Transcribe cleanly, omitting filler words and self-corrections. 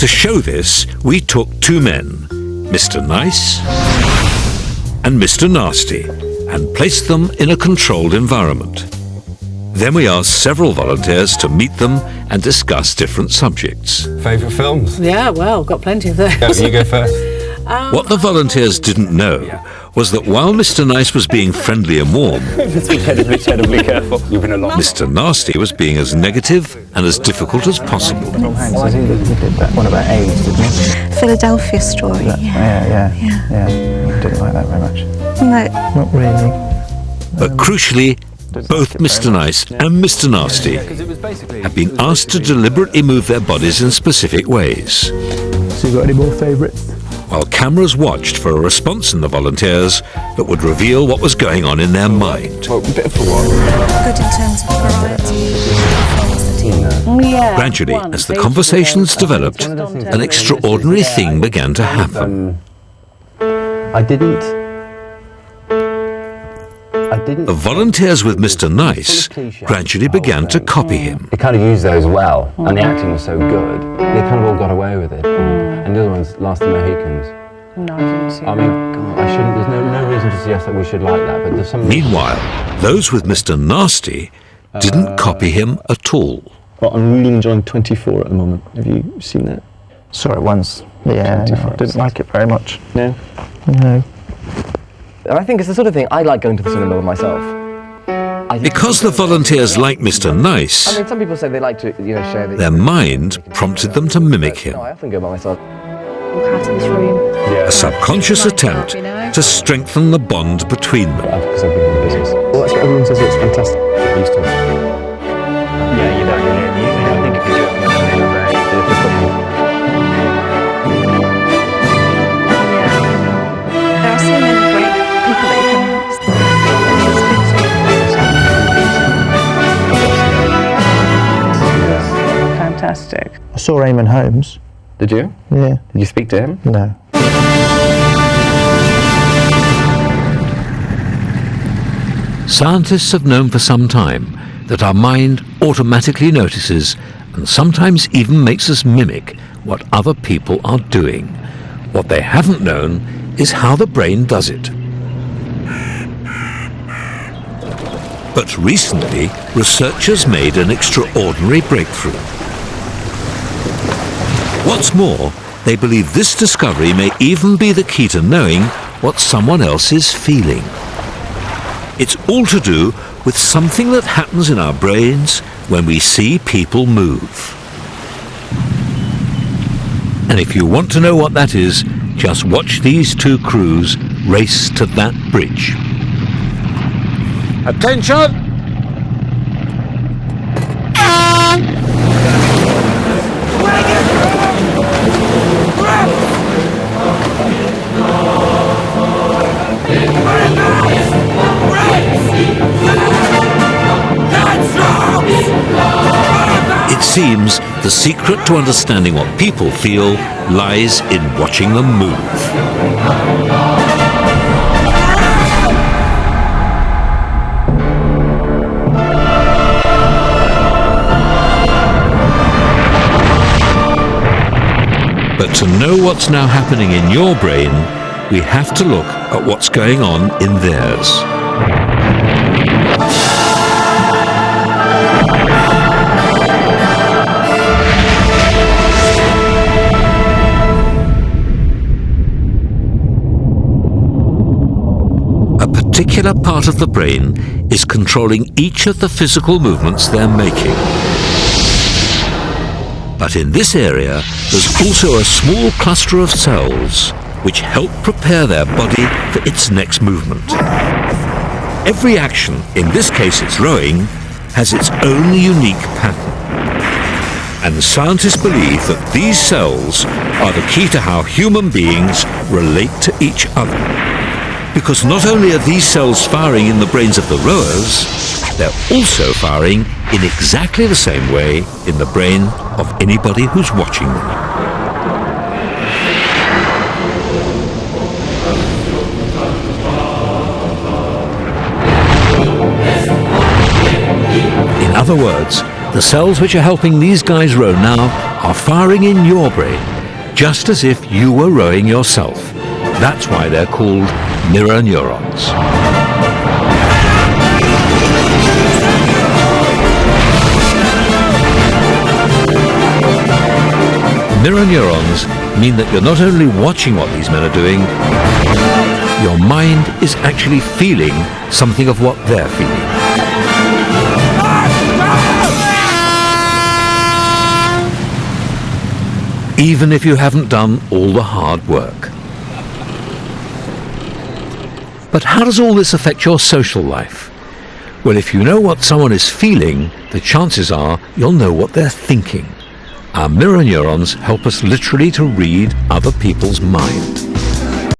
To show this, we took two men, Mr. Nice and Mr. Nasty, and placed them in a controlled environment. Then we asked several volunteers to meet them and discuss different subjects. Favourite films? Yeah, well, got plenty of those. You go first. What the volunteers didn't know was that while Mr. Nice was being friendly and warm, Just be terribly careful. You've been along. Mr. Nasty was being as negative and as difficult as possible. Tom Hanks, I think he did that one about AIDS, didn't he? Philadelphia Story. Yeah. I didn't like that very much. No. Not really. But crucially, both Mr. Nice and Mr. Nasty have been asked to deliberately move their bodies in specific ways. So you got any more favourites? While cameras watched for a response in the volunteers that would reveal what was going on in their mind. Well, a bit for one. Good in terms of variety. Yeah. Gradually, as the conversations developed, an extraordinary thing began to happen. The volunteers with Mr. Nice gradually began to copy him. They kind of used those well, and the acting was so good, they kind of all got away with it. And the other ones, Last of the Mohicans. No, I didn't see I mean, I shouldn't, there's no reason to suggest that we should like that, but there's some... Meanwhile, those with Mr. Nasty didn't copy him at all. Well, I'm really enjoying 24 at the moment. Have you seen that? Saw it once. Yeah, I didn't like it very much. No? No. And I think it's the sort of thing I like going to the cinema with myself. Because the volunteers like Mr. Nice, I mean, some people say they like to, share their mind prompted them to mimic him. No, I often go by myself. Walk out of this room. A subconscious attempt to strengthen the bond between them. Because I've been in the business. Well, that's what everyone says, it's fantastic. Get used to it. Yeah, you don't really. I think if you do it on a very difficult. There are so many great people that you can Fantastic. I saw Eamon Holmes. Did you? Yeah. Did you speak to him? No. Scientists have known for some time that our mind automatically notices and sometimes even makes us mimic what other people are doing. What they haven't known is how the brain does it. But recently, researchers made an extraordinary breakthrough. What's more, they believe this discovery may even be the key to knowing what someone else is feeling. It's all to do with something that happens in our brains when we see people move. And if you want to know what that is, just watch these two crews race to that bridge. Attention! It seems the secret to understanding what people feel lies in watching them move. But to know what's now happening in your brain, we have to look at what's going on in theirs. A particular part of the brain is controlling each of the physical movements they're making. But in this area, there's also a small cluster of cells which help prepare their body for its next movement. Every action, in this case it's rowing, has its own unique pattern. And scientists believe that these cells are the key to how human beings relate to each other. Because not only are these cells firing in the brains of the rowers, they're also firing in exactly the same way in the brain of anybody who's watching them. In other words, the cells which are helping these guys row now are firing in your brain just as if you were rowing yourself. That's why they're called mirror neurons. Mirror neurons mean that you're not only watching what these men are doing, your mind is actually feeling something of what they're feeling. Even if you haven't done all the hard work. But how does all this affect your social life? Well, if you know what someone is feeling, the chances are you'll know what they're thinking. Our mirror neurons help us literally to read other people's mind.